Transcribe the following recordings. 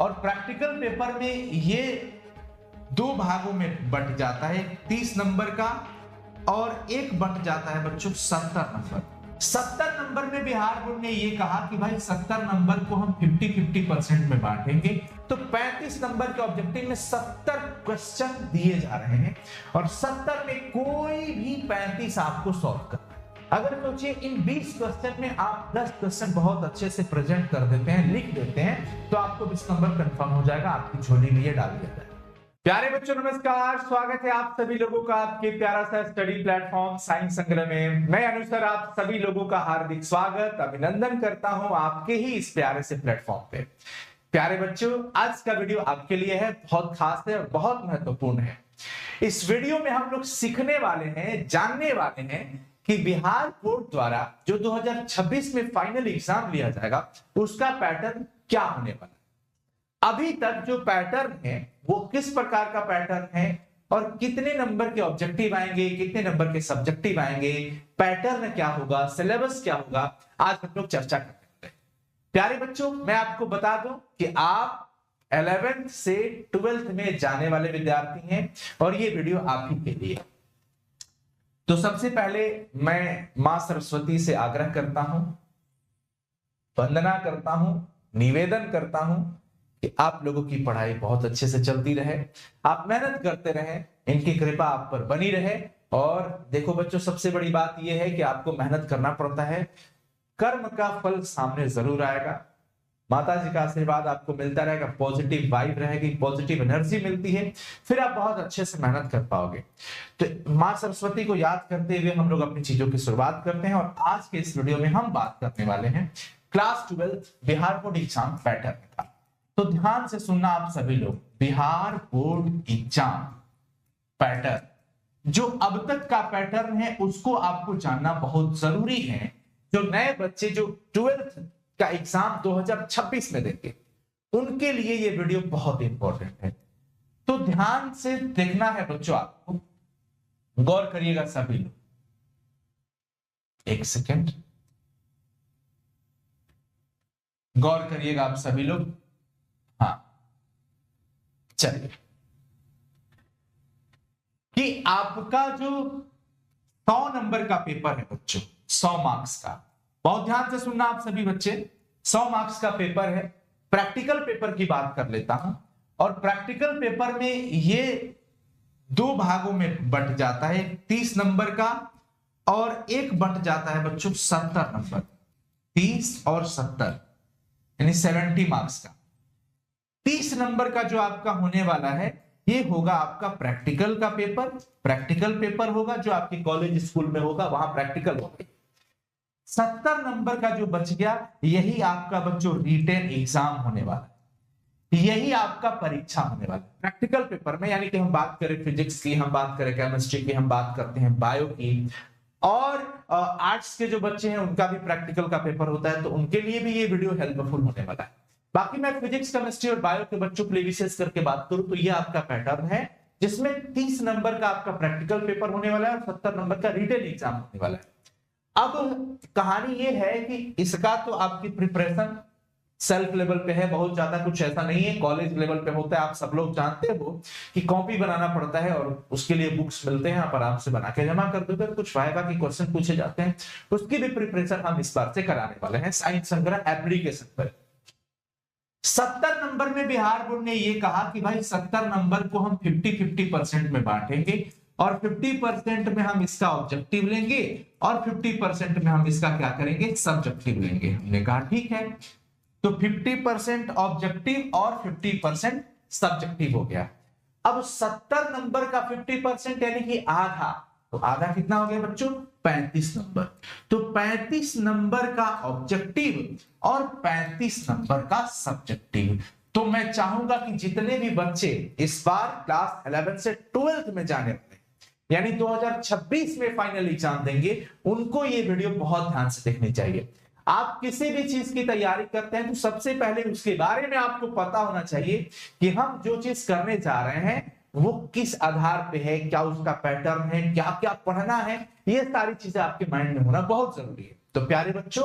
और practical paper में ये दो भागों में बंट जाता है, 30 नंबर का और एक बंट जाता है बच्चों 70 नंबर। 70 नंबर में बिहार बोर्ड ने ये कहा कि भाई 70 नंबर को हम 50-50% में बांटेंगे, तो 35 नंबर के ऑब्जेक्टिव में 70 क्वेश्चन दिए जा रहे हैं और 70 में कोई भी 35 आपको सॉल्व करना। अगर सोचिए इन 20 क्वेश्चन में आप 10 क्वेश्चन बहुत अच्छे से प्रेजेंट कर देते हैं, लिख देते हैं, तो आपको 20 नंबर कंफर्म हो जाएगा, आपकी झोली में ये डाल दिया जाएगा। प्यारे बच्चों नमस्कार, स्वागत है आप सभी लोगों का आपके प्यारा सा स्टडी प्लेटफॉर्म साइंस संग्रह में। मैं अनुसर आप सभी लोगों का हार्दिक स्वागत अभिनंदन करता हूं आपके ही इस प्यारे से प्लेटफॉर्म पे। प्यारे बच्चों, आज का वीडियो आपके लिए है, बहुत खास है और बहुत महत्वपूर्ण है। इस वीडियो में हम लोग सीखने वाले हैं, जानने वाले हैं कि बिहार बोर्ड द्वारा जो 2026 में फाइनल एग्जाम लिया जाएगा उसका पैटर्न क्या होने वाला है। अभी तक जो पैटर्न है वो किस प्रकार का पैटर्न है और कितने नंबर के ऑब्जेक्टिव आएंगे, कितने नंबर के सब्जेक्टिव आएंगे, पैटर्न क्या होगा, सिलेबस क्या होगा, आज हम लोग चर्चा करते हैं। प्यारे बच्चों, मैं आपको बता दूं कि आप 11th से 12th में जाने वाले विद्यार्थी हैं और ये वीडियो आप ही के लिए। तो सबसे पहले मैं मां सरस्वती से आग्रह करता हूं, वंदना करता हूं, निवेदन करता हूं कि आप लोगों की पढ़ाई बहुत अच्छे से चलती रहे, आप मेहनत करते रहें, इनकी कृपा आप पर बनी रहे। और देखो बच्चों, सबसे बड़ी बात यह है कि आपको मेहनत करना पड़ता है, कर्म का फल सामने जरूर आएगा। माता जी का आशीर्वाद आपको मिलता रहेगा, पॉजिटिव वाइब रहेगी, पॉजिटिव एनर्जी मिलती है, फिर आप बहुत अच्छे से मेहनत कर पाओगे। तो मां सरस्वती को याद करते हुए हम लोग अपनी चीजों की शुरुआत करते हैं और आज के इस वीडियो में हम बात करने वाले हैं class 12 Bihar board exam pattern का। तो ध्यान से सुनना आप सभी लोग, बिहार बोर्ड एग्जाम पैटर्न, जो अब तक का पैटर्न है उसको आपको जानना बहुत जरूरी है। जो नए बच्चे जो 12th का एग्जाम 2026 में देंगे उनके लिए ये वीडियो बहुत इंपॉर्टेंट है। तो ध्यान से देखना है बच्चों, आपको गौर करिएगा सभी लोग। एक सेकेंड, गौर करिएगा आप सभी लोग। हाँ, चलिए, कि आपका जो 100 नंबर का पेपर है बच्चों, 100 मार्क्स का, बहुत ध्यान से सुनना आप सभी बच्चे, 100 मार्क्स का पेपर है। प्रैक्टिकल पेपर की बात कर लेता हूं और प्रैक्टिकल पेपर में ये दो भागों में बंट जाता है, 30 नंबर का और एक बंट जाता है बच्चों 70 नंबर, 30 और 70 यानी 70 मार्क्स का। 30 नंबर का जो आपका होने वाला है ये होगा आपका प्रैक्टिकल का पेपर। प्रैक्टिकल पेपर होगा जो आपके कॉलेज स्कूल में होगा, वहां प्रैक्टिकल होगा। 70 नंबर का जो बच गया यही आपका बच्चों रिटेन एग्जाम होने वाला है, यही आपका परीक्षा होने वाला है प्रैक्टिकल पेपर में। यानी कि हम बात करें फिजिक्स की, हम बात करें केमिस्ट्री की, हम बात करते हैं बायो की, और आर्ट्स के जो बच्चे हैं उनका भी प्रैक्टिकल का पेपर होता है, तो उनके लिए भी ये वीडियो हेल्पफुल होने वाला है। बाकी मैं फिजिक्स केमिस्ट्री और बायो के बच्चों के लिए विशेष करके बात करूं तो ये आपका पैटर्न है जिसमें 30 नंबर का आपका प्रैक्टिकल पेपर होने वाला है और 70 नंबर का रिटेन एग्जाम होने वाला है। अब कहानी ये है कि इसका तो आपकी प्रिपरेशन सेल्फ लेवल पे है, बहुत ज्यादा कुछ ऐसा नहीं है। कॉलेज लेवल पे होता है, आप सब लोग जानते हो कि कॉपी बनाना पड़ता है और उसके लिए बुक्स मिलते हैं, आप आराम से बना के जमा कर दो, फिर कुछ वाइवा के क्वेश्चन पूछे जाते हैं, उसकी भी प्रिपरेशन हम इस बार से कराने वाले हैं साइंस संग्रह एप्लीकेशन पर। 70 नंबर में बिहार बोर्ड ने यह कहा कि भाई 70 नंबर को हम 50-50% में बांटेंगे और 50% में हम इसका ऑब्जेक्टिव लेंगे और 50% में हम इसका क्या करेंगे, सब्जेक्टिव लेंगे। हमने कहा ठीक है, तो 50% ऑब्जेक्टिव और 50% सब्जेक्टिव हो गया। अब 70 नंबर का 50% यानी कि आधा, तो आधा कितना हो गया बच्चों, 35 नंबर। तो 35 नंबर का ऑब्जेक्टिव और 35 नंबर का सब्जेक्टिव। तो मैं चाहूंगा कि जितने भी बच्चे इस बार क्लास 11 से 12th में जाने वाले यानी 2026 में फाइनल एग्जाम देंगे, उनको ये वीडियो बहुत ध्यान से देखनी चाहिए। आप किसी भी चीज की तैयारी करते हैं तो सबसे पहले उसके बारे में आपको पता होना चाहिए कि हम जो चीज करने जा रहे हैं वो किस आधार पे है, क्या उसका पैटर्न है, क्या क्या पढ़ना है, ये सारी चीजें आपके माइंड में होना बहुत जरूरी है। तो प्यारे बच्चों,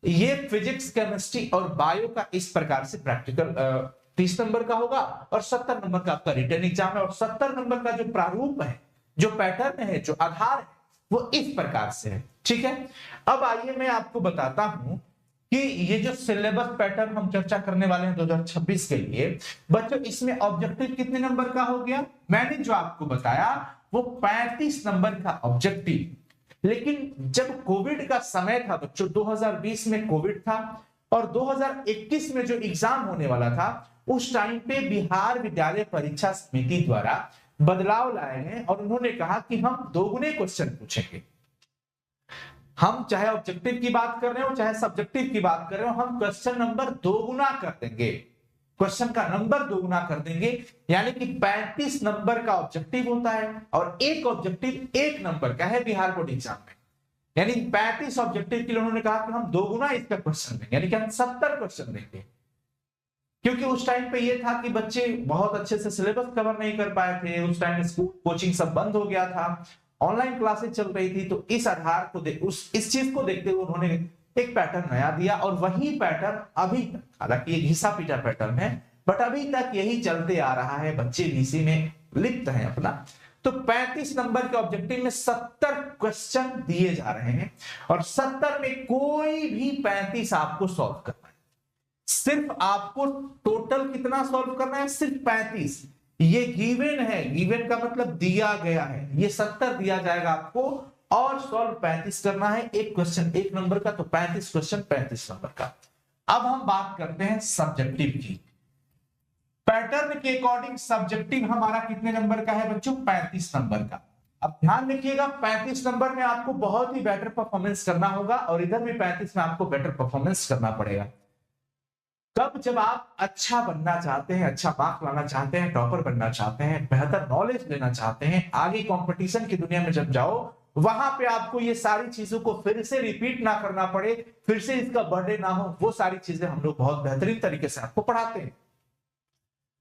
ये फिजिक्स केमिस्ट्री और बायो का इस प्रकार से प्रैक्टिकल 30 नंबर का होगा और 70 नंबर का आपका रिटर्न एग्जाम है। और 70 नंबर का जो प्रारूप है, जो पैटर्न है, जो आधार है, वो इस प्रकार से है। ठीक है, अब आइए मैं आपको बताता हूं कि ये जो सिलेबस पैटर्न हम चर्चा करने वाले हैं 2026 के लिए बच्चों, इसमें ऑब्जेक्टिव कितने नंबर का हो गया? मैंने जो आपको बताया वो 35 नंबर का ऑब्जेक्टिव। लेकिन जब कोविड का समय था बच्चों, 2020 में कोविड था और 2021 में जो एग्जाम होने वाला था, उस टाइम पे बिहार विद्यालय परीक्षा समिति द्वारा बदलाव लाए हैं और उन्होंने कहा कि हम दोगुने क्वेश्चन पूछेंगे। हम चाहे ऑब्जेक्टिव की बात कर रहे हो चाहे सब्जेक्टिव की बात कर रहे हो, हम क्वेश्चन नंबर दोगुना कर देंगे, क्वेश्चन का नंबर दोगुना कर देंगे। यानी कि 35 नंबर का ऑब्जेक्टिव होता है और एक ऑब्जेक्टिव 1 नंबर का है बिहार बोर्ड एग्जाम में। यानी 35 ऑब्जेक्टिव के लिए उन्होंने कहा कि हम दोगुना इसका क्वेश्चन देंगे, यानी कि हम 70 क्वेश्चन देंगे। क्योंकि उस टाइम पे ये था कि बच्चे बहुत अच्छे से सिलेबस कवर नहीं कर पाए थे, उस टाइम स्कूल कोचिंग सब बंद हो गया था, ऑनलाइन क्लासेस चल रही थी। तो इस आधार को इस चीज को देखते हुए उन्होंने एक पैटर्न नया दिया और वही पैटर्न अभी तक, हालांकि ये घिसा पीटा पैटर्न है, बट अभी तक यही चलते आ रहा है, बच्चे भी इसी में लिप्त हैं अपना। तो 35 नंबर के ऑब्जेक्टिव में 70 क्वेश्चन दिए जा रहे हैं और 70 में कोई भी 35 आपको सॉल्व करना है। सिर्फ आपको टोटल कितना सॉल्व करना है? सिर्फ 35। ये गिवन है, गिवन का मतलब दिया गया है, ये 70 दिया जाएगा आपको और सॉल्व 35 करना है। एक क्वेश्चन 1 नंबर का, तो 35 क्वेश्चन 35 नंबर का। अब हम बात करते हैं सब्जेक्टिव की। पैटर्न के अकॉर्डिंग सब्जेक्टिव हमारा कितने नंबर का है बच्चों? 35 नंबर का। अब ध्यान रखिएगा, 35 नंबर में आपको बहुत ही बेटर परफॉर्मेंस करना होगा और इधर भी 35 में आपको बेटर परफॉर्मेंस करना पड़ेगा। कब? जब आप अच्छा बनना चाहते हैं, अच्छा मार्क लाना चाहते हैं, टॉपर बनना चाहते हैं, बेहतर नॉलेज लेना चाहते हैं, आगे कंपटीशन की दुनिया में जब जाओ, वहां पे आपको ये सारी चीजों को फिर से रिपीट ना करना पड़े, फिर से इसका बर्डन ना हो, वो सारी चीजें हम लोग बहुत बेहतरीन तरीके से आपको पढ़ाते हैं।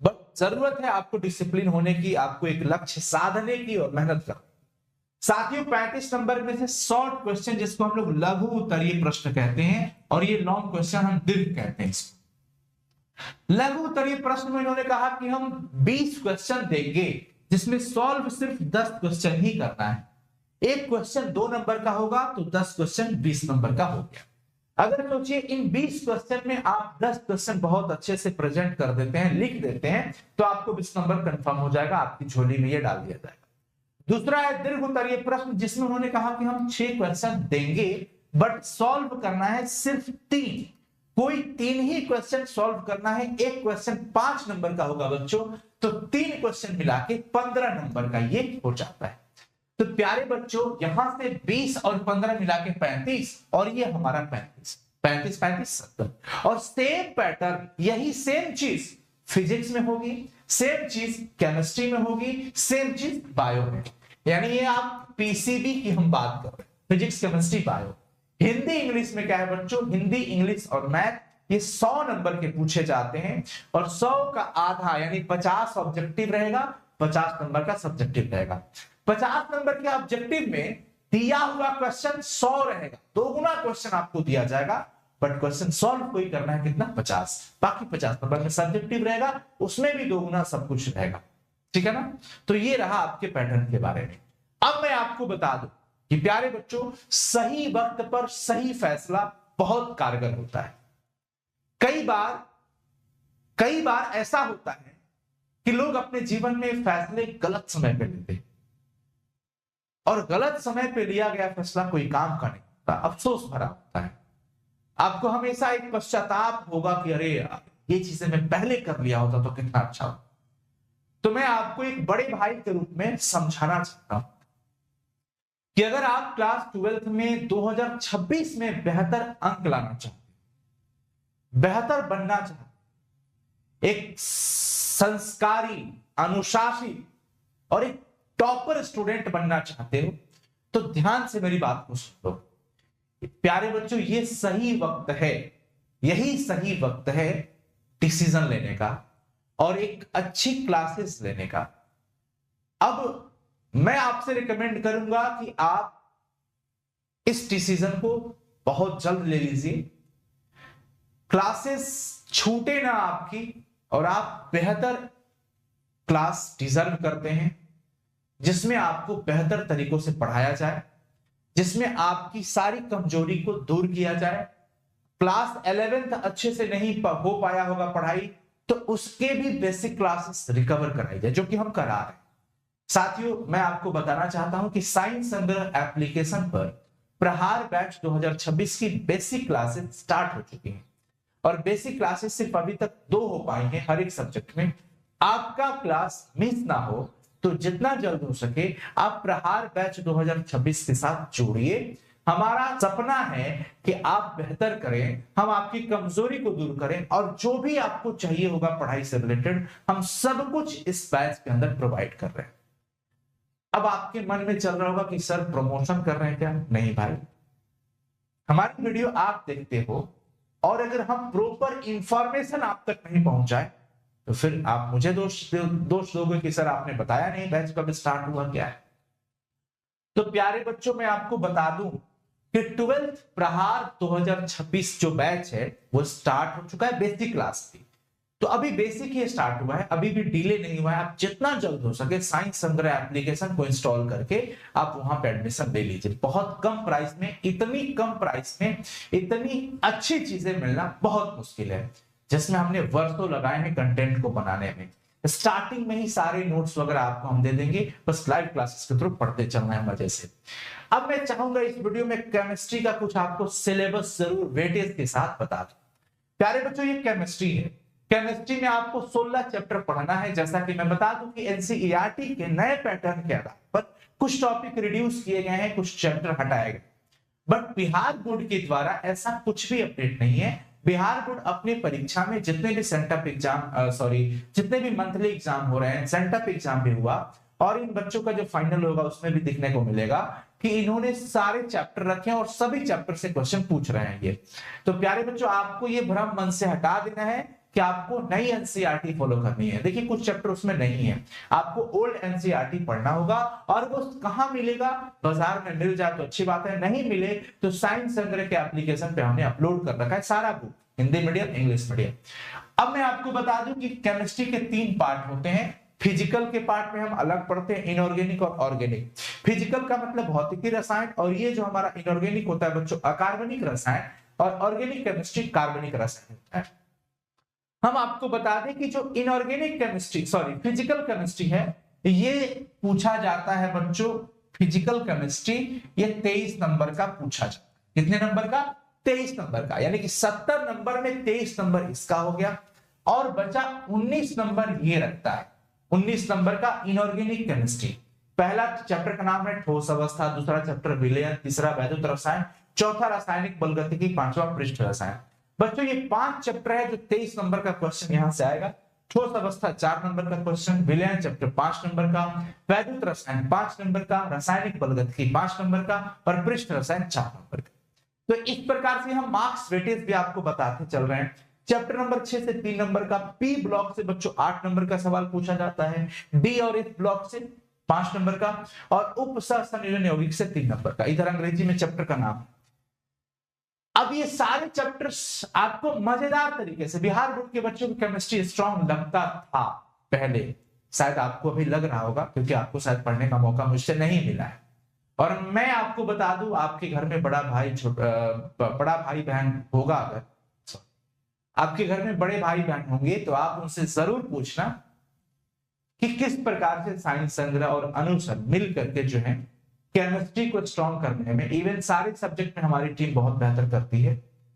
बट जरूरत है आपको डिसिप्लिन होने की, आपको एक लक्ष्य साधने की और मेहनत करने। साथियों, 35 नंबर में से शॉर्ट क्वेश्चन, जिसको हम लोग लघु उत्तरीय प्रश्न कहते हैं, और ये लॉन्ग क्वेश्चन हम दीर्घ कहते हैं इसको। लघु उत्तरीय प्रश्न में इन्होंने कहा कि हम 20 क्वेश्चन देंगे, जिसमें सॉल्व सिर्फ 10 क्वेश्चन ही करना है। एक क्वेश्चन 2 नंबर का होगा तो 10 क्वेश्चन 20 नंबर का हो गया। अगर सोचिए इन 20 क्वेश्चन में आप 10 क्वेश्चन बहुत अच्छे से प्रेजेंट कर देते हैं, लिख देते हैं, तो आपको 20 नंबर कंफर्म हो जाएगा, आपकी झोली में ये डाल दिया जाएगा। दूसरा है दीर्घ उत्तरीय प्रश्न, जिसमें उन्होंने कहा कि हम 6 क्वेश्चन देंगे बट सॉल्व करना है सिर्फ 3। कोई 3 ही क्वेश्चन सॉल्व करना है। एक क्वेश्चन 5 नंबर का होगा बच्चों, तो 3 क्वेश्चन मिला के 15 नंबर का ये हो जाता है। तो प्यारे बच्चों, यहां से 20 और 15 मिला के 35 और ये हमारा 35 35 35 70। और सेम पैटर्न, यही सेम चीज फिजिक्स में होगी, सेम चीज केमिस्ट्री में होगी, सेम चीज बायो में। यानी ये आप पीसीबी की हम बात कर रहे हैं, physics chemistry bio. Hindi English में क्या है बच्चों? हिंदी इंग्लिश और मैथ ये 100 नंबर के पूछे जाते हैं और 100 का आधा यानी 50 ऑब्जेक्टिव रहेगा, 50 नंबर का सब्जेक्टिव रहेगा। 50 नंबर के ऑब्जेक्टिव में दिया हुआ क्वेश्चन 100 रहेगा, दोगुना क्वेश्चन आपको दिया जाएगा, बट क्वेश्चन सॉल्व कोई करना है कितना? 50। बाकी 50 नंबर में सब्जेक्टिव रहेगा, उसमें भी दोगुना सब कुछ रहेगा। ठीक है ना? तो ये रहा आपके पैटर्न के बारे में। अब मैं आपको बता दूं कि प्यारे बच्चों, सही वक्त पर सही फैसला बहुत कारगर होता है। कई बार ऐसा होता है कि लोग अपने जीवन में फैसले गलत समय पे लेते हैं और गलत समय पे लिया गया फैसला कोई काम का नहीं होता, अफसोस भरा होता है। आपको हमेशा एक पश्चाताप होगा कि अरे यार, ये चीजें मैं पहले कर लिया होता तो कितना अच्छा होता। तो मैं आपको एक बड़े भाई के रूप में समझाना चाहता हूं कि अगर आप क्लास 12th में 2026 में बेहतर अंक लाना चाहते, बेहतर बनना चाहते, एक संस्कारी, अनुशासित और एक टॉपर स्टूडेंट बनना चाहते हो, तो ध्यान से मेरी बात को सुन लो। प्यारे बच्चों, ये सही वक्त है, यही सही वक्त है डिसीजन लेने का और एक अच्छी क्लासेस लेने का। अब मैं आपसे रिकमेंड करूंगा कि आप इस डिसीजन को बहुत जल्द ले लीजिए, क्लासेस छूटे ना आपकी, और आप बेहतर क्लास डिजर्व करते हैं, जिसमें आपको बेहतर तरीकों से पढ़ाया जाए, जिसमें आपकी सारी कमजोरी को दूर किया जाए। क्लास 11th अच्छे से नहीं हो पाया होगा पढ़ाई, तो उसके भी बेसिक क्लासेस रिकवर कराई जाए, जो कि हम करा रहे हैं। साथियों, मैं आपको बताना चाहता हूं कि साइंस संग्रह एप्लीकेशन पर प्रहार बैच 2026 की बेसिक क्लासेस स्टार्ट हो चुकी हैं और बेसिक क्लासेस सिर्फ अभी तक 2 हो पाई हैं हर एक सब्जेक्ट में। आपका क्लास मिस ना हो तो जितना जल्द हो सके आप प्रहार बैच 2026 के साथ जोड़िए। हमारा सपना है कि आप बेहतर करें, हम आपकी कमजोरी को दूर करें और जो भी आपको चाहिए होगा पढ़ाई से रिलेटेड, हम सब कुछ इस बैच के अंदर प्रोवाइड कर रहे हैं। अब आपके मन में चल रहा होगा कि सर प्रमोशन कर रहे हैं क्या? नहीं भाई, हमारी वीडियो आप देखते हो और अगर हम प्रॉपर इंफॉर्मेशन आप तक नहीं पहुंचाए तो फिर आप मुझे दोष दोगे कि सर आपने बताया नहीं बैच कब स्टार्ट हुआ क्या है। तो प्यारे बच्चों, मैं आपको बता दूं कि 12th प्रहार 2026 जो बैच है वो स्टार्ट हो चुका है बेसिक क्लास की। तो अभी बेसिक ही स्टार्ट हुआ है, अभी भी डिले नहीं हुआ है। आप जितना जल्द हो सके साइंस संग्रह एप्लीकेशन को इंस्टॉल करके आप वहां पे एडमिशन ले लीजिए। बहुत कम प्राइस में, इतनी कम प्राइस में इतनी अच्छी चीजें मिलना बहुत मुश्किल है, जिसमें हमने वर्षों लगाए हैं कंटेंट को बनाने में। स्टार्टिंग में ही सारे नोट्स वगैरह आपको हम दे देंगे, बस लाइव क्लासेस के थ्रू पढ़ते चलना है मजे से। अब मैं चाहूंगा इस वीडियो में केमिस्ट्री का कुछ आपको सिलेबस जरूर वेटेज के साथ बता दूं। प्यारे बच्चों, ये केमिस्ट्री है। केमिस्ट्री में आपको 16 चैप्टर पढ़ना है। जैसा कि मैं बता दूं कि एनसीईआरटी के नए पैटर्न के आधार पर कुछ टॉपिक रिड्यूस किए गए हैं, कुछ चैप्टर हटाए गए। बट बिहार बोर्ड के द्वारा ऐसा कुछ भी अपडेट नहीं है। बिहार बोर्ड अपने परीक्षा में जितने भी सेंटअप एग्जाम जितने भी मंथली एग्जाम हो रहे हैं, सेंटअप एग्जाम भी हुआ और इन बच्चों का जो फाइनल होगा उसमें भी दिखने को मिलेगा कि इन्होंने सारे चैप्टर रखे हैं और सभी चैप्टर से क्वेश्चन पूछ रहे हैं ये। तो प्यारे बच्चों, आपको ये भ्रम मन से हटा देना है कि आपको नई एनसीईआरटी फॉलो करनी है। देखिए, कुछ चैप्टर उसमें नहीं है, आपको ओल्ड एनसीईआरटी पढ़ना होगा। और वो कहां मिलेगा? बाजार में मिल जाए तो अच्छी बात है, नहीं मिले तो साइंस संग्रह के एप्लीकेशन पे हमने अपलोड कर रखा है सारा book, Hindi medium, English medium. अब मैं आपको बता दूं कि केमिस्ट्री के 3 पार्ट होते हैं। फिजिकल के पार्ट में हम अलग पढ़ते हैं इनऑर्गेनिक और ऑर्गेनिक। फिजिकल का मतलब भौतिकी रसायन, और ये जो हमारा इनऑर्गेनिक होता है बच्चों अकार्बनिक रसायन, और ऑर्गेनिक केमिस्ट्री कार्बनिक रसायन होता है। हम आपको बता दें कि जो इनऑर्गेनिक केमिस्ट्री फिजिकल केमिस्ट्री है, ये पूछा जाता है बच्चों, फिजिकल केमिस्ट्री ये 23 नंबर का पूछा जाता है। कितने नंबर का? 23 नंबर का, यानी कि 70 नंबर में 23 नंबर इसका हो गया और बचा 19 नंबर ये रखता है। 19 नंबर का इनऑर्गेनिक केमिस्ट्री। पहला चैप्टर का नाम है ठोस अवस्था, दूसरा चैप्टर विलयन, तीसरा वैद्युत रसायन, चौथा रासायनिक बलगतिकी, पांचवा पृष्ठ रसायन। बच्चों, ये 5 चैप्टर है जो 23 नंबर का क्वेश्चन यहां से आएगा। ठोस अवस्था 4 नंबर का क्वेश्चन, विलयन चैप्टर 5 नंबर का, वैद्युत रसायन 5 नंबर का, रासायनिक बलगतिकी 5 नंबर का और पृष्ठ रसायन 4 नंबर का। तो इस प्रकार से हम मार्क्स वेटेज भी आपको बताते चल रहे हैं। चैप्टर नंबर 6 से 3 नंबर का, पी ब्लॉक से बच्चों 8 नंबर का सवाल पूछा जाता है, डी और एफ ब्लॉक से 5 नंबर का और उप संयोजन यौगिक से 3 नंबर का। इधर अंग्रेजी में चैप्टर का नाम। अब ये सारे चैप्टर्स आपको मजेदार तरीके से, बिहार बोर्ड के बच्चों को केमिस्ट्री स्ट्रांग लगता था पहले, शायद आपको अभी लग रहा होगा क्योंकि आपको शायद पढ़ने का मौका मुझसे नहीं मिला है। और मैं आपको बता दूं, आपके घर में बड़ा भाई बहन होगा, अगर आपके घर में बड़े भाई बहन होंगे तो आप उनसे जरूर पूछना कि किस प्रकार से साइंस संग्रह और अनुसर मिल करके जो है केमिस्ट्री को स्ट्रॉन्ग करने में, इवन सारे सब्जेक्ट में हमारी टीम बहुत बेहतर करती है।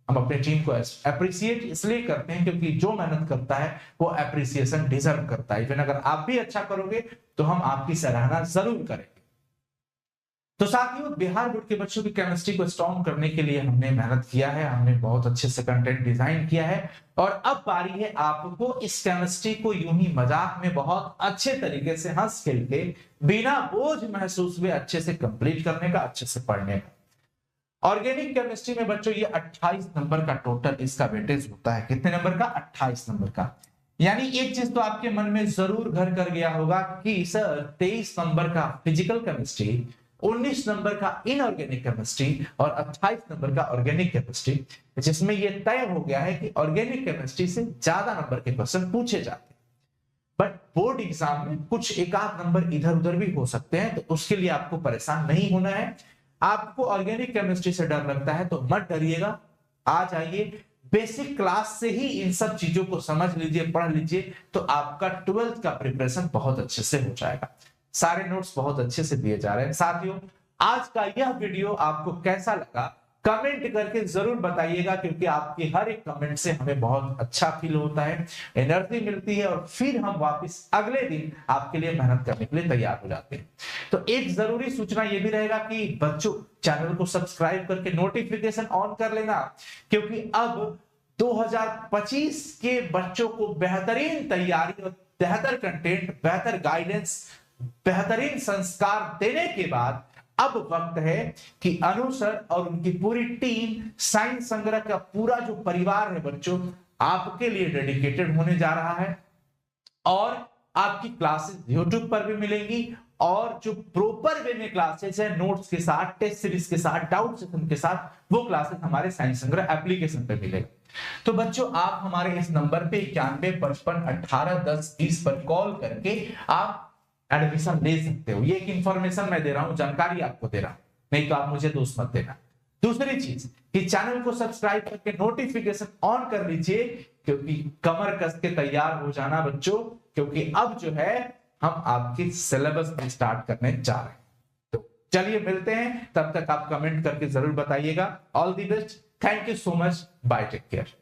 हम अपनी टीम को अप्रिशिएट इसलिए करते हैं क्योंकि जो मेहनत करता है वो अप्रिसिएशन डिजर्व करता है। इवन अगर आप भी अच्छा करोगे तो हम आपकी सराहना जरूर करेंगे। तो साथियों, बिहार बोर्ड के बच्चों की केमिस्ट्री को स्ट्रॉन्ग करने के लिए हमने मेहनत किया है, हमने बहुत अच्छे से कंटेंट डिजाइन किया है और अब बारी है आपको इस केमिस्ट्री को यूं ही मजाक में बहुत अच्छे तरीके से हंस खेल के बिना बोझ महसूस हुए अच्छे से कंप्लीट करने का, अच्छे से पढ़ने का। ऑर्गेनिक केमिस्ट्री में बच्चों ये 28 नंबर का टोटल इसका वेटेज होता है। कितने नंबर का? 28 नंबर का। यानी एक चीज तो आपके मन में जरूर घर कर गया होगा कि सर 23 नंबर का फिजिकल केमिस्ट्री 19 नंबर का इनऑर्गेनिक केमिस्ट्री और 28 नंबर का ऑर्गेनिक केमिस्ट्री, जिसमें यह तय हो गया है कि ऑर्गेनिक केमिस्ट्री से ज्यादा नंबर के क्वेश्चन पूछे जाते हैं। बट बोर्ड एग्जाम में कुछ एक आध नंबर इधर उधर भी हो सकते हैं, तो उसके लिए आपको परेशान नहीं होना है। आपको ऑर्गेनिक केमिस्ट्री से डर लगता है तो मत डरिएगा, आ जाइए, बेसिक क्लास से ही इन सब चीजों को समझ लीजिए, पढ़ लीजिए, तो आपका 12th का प्रिपरेशन बहुत अच्छे से हो जाएगा। सारे नोट्स बहुत अच्छे से दिए जा रहे हैं। साथियों, आज का यह वीडियो आपको कैसा लगा कमेंट करके जरूर बताइएगा, क्योंकि आपके हर एक कमेंट से हमें बहुत अच्छा फील होता है, एनर्जी मिलती है, और फिर हम वापस अगले दिन आपके लिए मेहनत करने के लिए तैयार हो जाते हैं। तो एक जरूरी सूचना यह भी रहेगा कि बच्चों, चैनल को सब्सक्राइब करके नोटिफिकेशन ऑन कर लेना, क्योंकि अब 2025 के बच्चों को बेहतरीन तैयारी और बेहतर कंटेंट, बेहतर गाइडेंस, बेहतरीन संस्कार देने के बाद अब वक्त है कि अनु सर और उनकी पूरी टीम, साइंस संग्रह का पूरा जो परिवार है बच्चों, आपके लिए डेडिकेटेड होने जा रहा है। और आपकी क्लासेस YouTube पर भी मिलेंगी, और जो प्रॉपर वे में क्लासेस है, नोट्स के साथ, टेस्ट सीरीज के साथ, डाउट सेशन के साथ, वो क्लासेस हमारे साइंस संग्रह एप्लीकेशन पे मिलेगा। तो बच्चों, आप हमारे इस नंबर पे 91 55 18 10 20 पर कॉल करके आप एडमिशन ले सकते हो। ये एक इंफॉर्मेशन मैं दे रहा हूं, जानकारी आपको दे रहा हूं, नहीं तो आप मुझे दोष मत देना। दूसरी चीज कि चैनल को सब्सक्राइब करके नोटिफिकेशन ऑन कर लीजिए, क्योंकि कमर कस के तैयार हो जाना बच्चों, क्योंकि अब जो है हम आपकी सिलेबस में स्टार्ट करने जा रहे हैं। तो चलिए मिलते हैं, तब तक आप कमेंट करके जरूर बताइएगा। All the best, thank you so much, bye, take care.